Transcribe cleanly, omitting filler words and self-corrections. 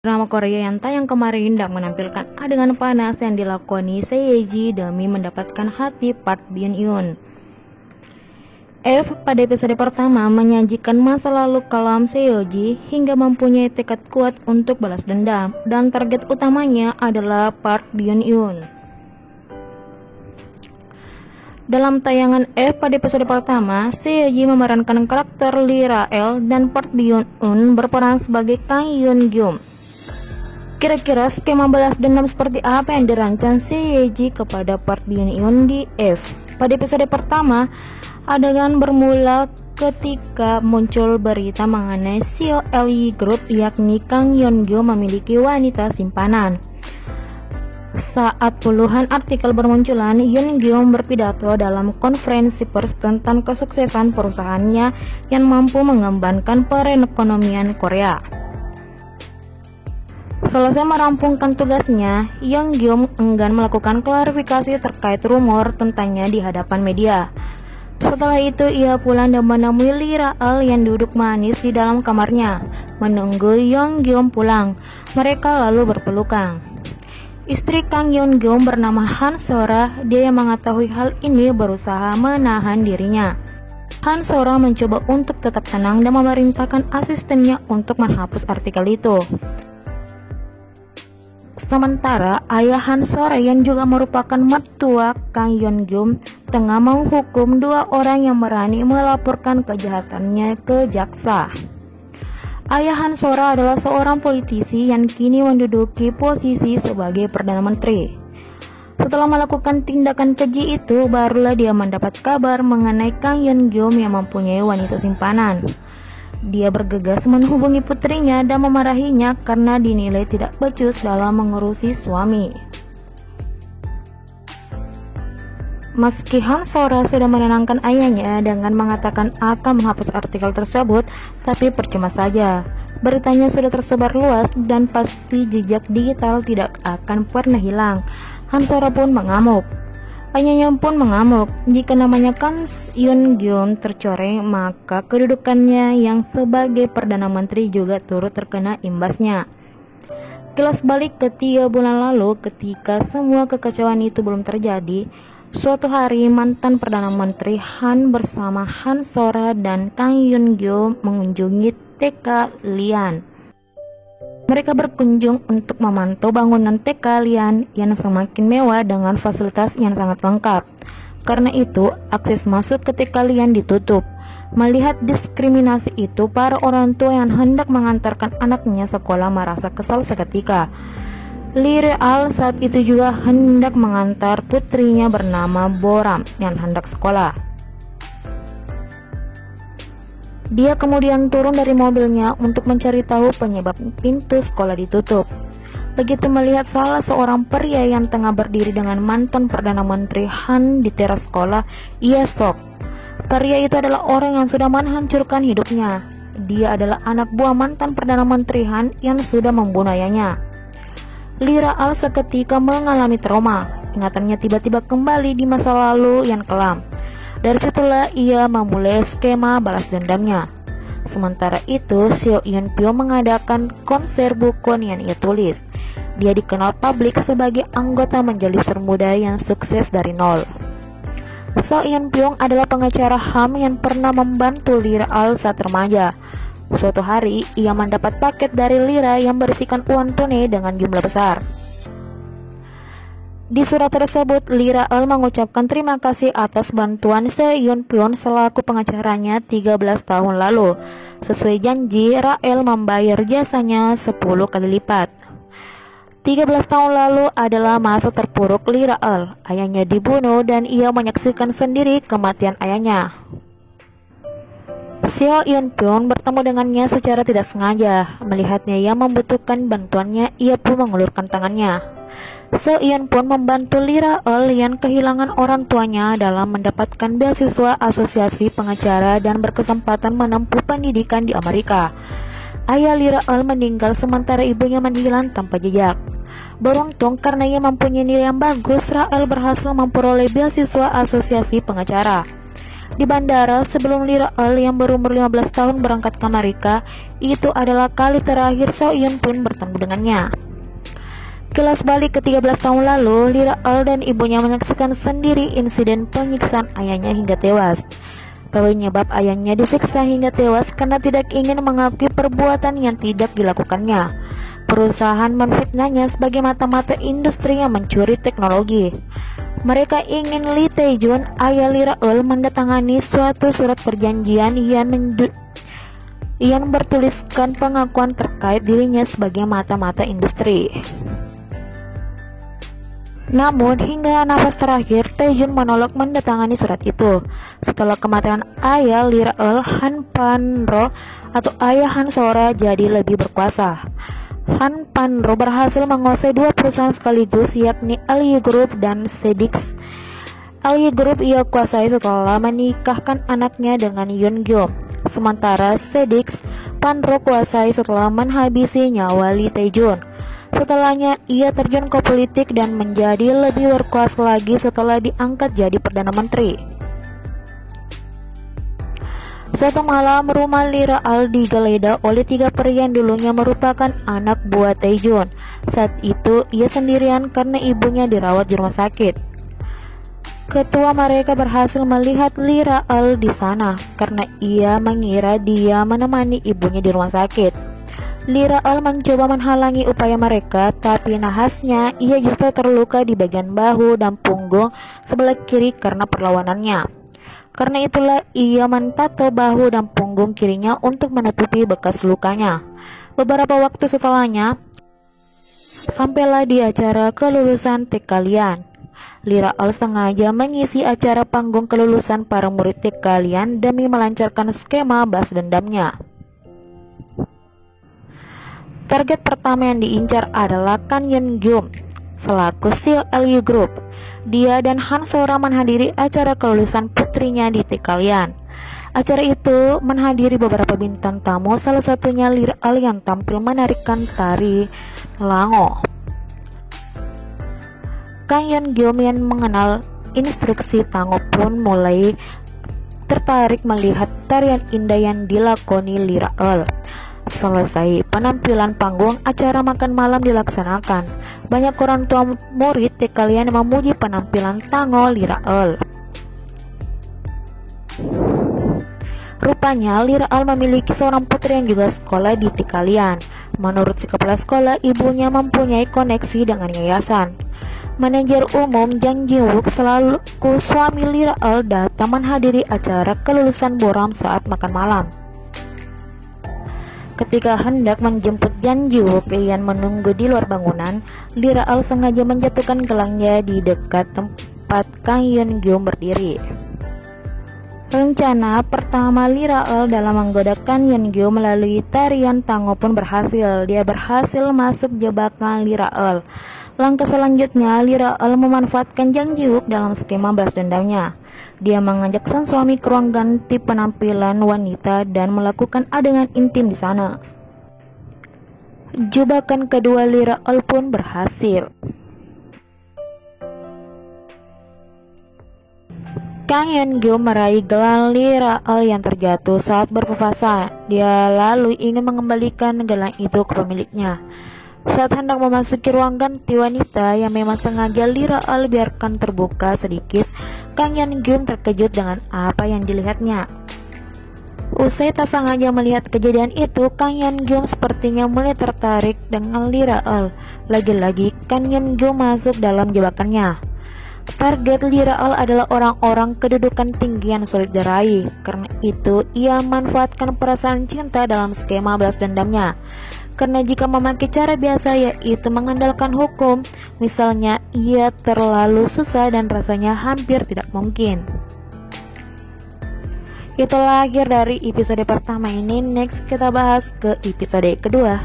Drama Korea yang tayang kemarin dan menampilkan adegan panas yang dilakoni Sehyeji demi mendapatkan hati Park Bin Yoon. F pada episode pertama menyajikan masa lalu kelam Sehyeji hingga mempunyai tekad kuat untuk balas dendam, dan target utamanya adalah Park Bin Yoon. Dalam tayangan F pada episode pertama, Sehyeji memerankan karakter Lee Ra-el dan Park Bin Yoon berperan sebagai Kang Yeon Gyum. Kira-kira skema balas dendam seperti apa yang dirancang Sehyeji kepada Park Bin Yoon di F? Pada episode pertama, adegan bermula ketika muncul berita mengenai CEO LG Group yakni Kang Yeon Gyum memiliki wanita simpanan. Saat puluhan artikel bermunculan, Yeon Gyum berpidato dalam konferensi pers tentang kesuksesan perusahaannya yang mampu mengembangkan perekonomian Korea. Selesai merampungkan tugasnya, Yeon Gyum enggan melakukan klarifikasi terkait rumor tentangnya di hadapan media. Setelah itu ia pulang dan menemui Lee Ra-el yang duduk manis di dalam kamarnya, menunggu Yeon Gyum pulang. Mereka lalu berpelukan. Istri Kang Yeon Gyum bernama Han Sora. Dia yang mengetahui hal ini berusaha menahan dirinya. Han Sora mencoba untuk tetap tenang dan memerintahkan asistennya untuk menghapus artikel itu. Sementara ayah Han Sora yang juga merupakan mertua Kang Yeon Gyum tengah menghukum dua orang yang berani melaporkan kejahatannya ke jaksa. Ayah Han Sora adalah seorang politisi yang kini menduduki posisi sebagai Perdana Menteri. Setelah melakukan tindakan keji itu, barulah dia mendapat kabar mengenai Kang Yeon Gyum yang mempunyai wanita simpanan. Dia bergegas menghubungi putrinya dan memarahinya karena dinilai tidak becus dalam mengurusi suami. Meski Han Sora sudah menenangkan ayahnya dengan mengatakan akan menghapus artikel tersebut, tapi percuma saja. Beritanya sudah tersebar luas dan pasti jejak digital tidak akan pernah hilang. Han Sora pun mengamuk. Ayahnya pun mengamuk. Jika namanya Kang Yeon Gyum tercoreng, maka kedudukannya yang sebagai Perdana Menteri juga turut terkena imbasnya. Kilas balik ke 3 bulan lalu, ketika semua kekacauan itu belum terjadi, suatu hari mantan Perdana Menteri Han bersama Han Sora dan Kang Yeon Gyum mengunjungi TK Lian. Mereka berkunjung untuk memantau bangunan TK Lian yang semakin mewah dengan fasilitas yang sangat lengkap. Karena itu, akses masuk ke TK Lian ditutup. Melihat diskriminasi itu, para orang tua yang hendak mengantarkan anaknya sekolah merasa kesal seketika. Lee Ra-el saat itu juga hendak mengantar putrinya bernama Boram yang hendak sekolah. Dia kemudian turun dari mobilnya untuk mencari tahu penyebab pintu sekolah ditutup. Begitu melihat salah seorang pria yang tengah berdiri dengan mantan Perdana Menteri Han di teras sekolah, ia shock. Pria itu adalah orang yang sudah menghancurkan hidupnya. Dia adalah anak buah mantan Perdana Menteri Han yang sudah membunuh ayahnya. Lee Ra-el seketika mengalami trauma. Ingatannya tiba-tiba kembali di masa lalu yang kelam. Dari situlah ia memulai skema balas dendamnya. Sementara itu, Seo Eun Pyo mengadakan konser buku yang ia tulis. Dia dikenal publik sebagai anggota majelis termuda yang sukses dari nol. Seo Eun Pyo adalah pengacara HAM yang pernah membantu Lee Ra-el saat remaja. Suatu hari, ia mendapat paket dari Lira yang berisikan uang tunai dengan jumlah besar. Di surat tersebut, Lee Ra-el mengucapkan terima kasih atas bantuan Seo Eun Pyo selaku pengacaranya 13 tahun lalu. Sesuai janji, Ra-el membayar jasanya 10 kali lipat. 13 tahun lalu adalah masa terpuruk Lee Ra-el. Ayahnya dibunuh dan ia menyaksikan sendiri kematian ayahnya. Seo Eun Pyo bertemu dengannya secara tidak sengaja. Melihatnya yang membutuhkan bantuannya, ia pun mengulurkan tangannya. Seo Eun Pyo membantu Lee Ra-el yang kehilangan orang tuanya dalam mendapatkan beasiswa asosiasi pengacara dan berkesempatan menempuh pendidikan di Amerika. Ayah Lee Ra-el meninggal sementara ibunya menghilang tanpa jejak. Beruntung karena ia mempunyai nilai yang bagus, Ra-el berhasil memperoleh beasiswa asosiasi pengacara. di bandara sebelum Lira Earl yang berumur 15 tahun berangkat ke Amerika. Itu adalah kali terakhir So Hyun pun bertemu dengannya. Kilas balik ke 13 tahun lalu, Lira Earl dan ibunya menyaksikan sendiri insiden penyiksaan ayahnya hingga tewas. Penyebab ayahnya disiksa hingga tewas karena tidak ingin mengakui perbuatan yang tidak dilakukannya. Perusahaan memfitnahnya sebagai mata-mata industri yang mencuri teknologi. Mereka ingin Lee Tae-jun, ayah Lira Earl, mendatangani suatu surat perjanjian yang bertuliskan pengakuan terkait dirinya sebagai mata-mata industri. Namun hingga nafas terakhir, Tae-jun menolak mendatangani surat itu. Setelah kematian ayah Lira Earl, Han Pan-ro atau ayah Han Sora jadi lebih berkuasa. Han Pan-ro berhasil menguasai dua perusahaan sekaligus, yakni LG Group dan Sedix. LG Group ia kuasai setelah menikahkan anaknya dengan Yoon Gyeom. Sementara Sedix, Pan-ro kuasai setelah menghabisi nyawa Lee Tae-jun. Setelahnya, ia terjun ke politik dan menjadi lebih berkuasa lagi setelah diangkat jadi Perdana Menteri. Suatu malam, rumah Lira Earl digeledah oleh 3 pria yang dulunya merupakan anak buah Tae-jun. Saat itu, ia sendirian karena ibunya dirawat di rumah sakit. Ketua mereka berhasil melihat Lira Earl di sana karena ia mengira dia menemani ibunya di rumah sakit. Lira Earl mencoba menghalangi upaya mereka, tapi nahasnya ia justru terluka di bagian bahu dan punggung sebelah kiri karena perlawanannya. Karena itulah ia mentato bahu dan punggung kirinya untuk menutupi bekas lukanya. Beberapa waktu setelahnya, sampailah di acara kelulusan TK-lian. Lira Earl sengaja mengisi acara panggung kelulusan para murid TK-lian demi melancarkan skema balas dendamnya. Target pertama yang diincar adalah Kang Yeon Gyeom selaku CEO LG Group. Dia dan Han Sora menghadiri acara kelulusan putrinya di TK-lian. Acara itu menghadiri beberapa bintang tamu, salah satunya Lira Earl yang tampil menarikan tari Lango. Kang Yeon Gyeom yang mengenal instruksi tango pun mulai tertarik melihat tarian indah yang dilakoni Lira Earl. Selesai penampilan panggung, acara makan malam dilaksanakan. Banyak orang tua murid TK-lian memuji penampilan tango Lira Earl. Rupanya Lira Earl memiliki seorang putri yang juga sekolah di TK-lian. Menurut si kepala sekolah, ibunya mempunyai koneksi dengan yayasan. Manajer umum Jang Ji-wook selaku suami Lira Earl datang menghadiri acara kelulusan Boram saat makan malam. Ketika hendak menjemput Jang Ji-wook yang menunggu di luar bangunan, Lira Earl sengaja menjatuhkan gelangnya di dekat tempat Kang Yeon Gyeom berdiri. Rencana pertama Lira Earl dalam menggoda Kang Yeon Gyeom melalui tarian tango pun berhasil. Dia berhasil masuk jebakan Lira Earl. Langkah selanjutnya, Lira Earl memanfaatkan Jang Ji-wook dalam skema balas dendamnya. Dia mengajak sang suami ke ruang ganti penampilan wanita dan melakukan adegan intim di sana. Jebakan kedua Lira Earl pun berhasil. Kang Yeon Gyeom meraih gelang Lira Earl yang terjatuh saat berpapasan. Dia lalu ingin mengembalikan gelang itu ke pemiliknya. Saat hendak memasuki ruang ganti wanita yang memang sengaja Lira Earl biarkan terbuka sedikit, Kang Yeon Gyeom terkejut dengan apa yang dilihatnya. Usai tak sengaja melihat kejadian itu, Kang Yeon Gyeom sepertinya mulai tertarik dengan Lira Earl. Lagi-lagi Kang Yeon Gyeom masuk dalam jebakannya. Target Lira Earl adalah orang-orang kedudukan tinggi yang sulit diraih. Karena itu, ia manfaatkan perasaan cinta dalam skema balas dendamnya. Karena jika memakai cara biasa, yaitu mengandalkan hukum, misalnya ia terlalu susah dan rasanya hampir tidak mungkin. Itulah akhir dari episode pertama ini. Next kita bahas ke episode kedua.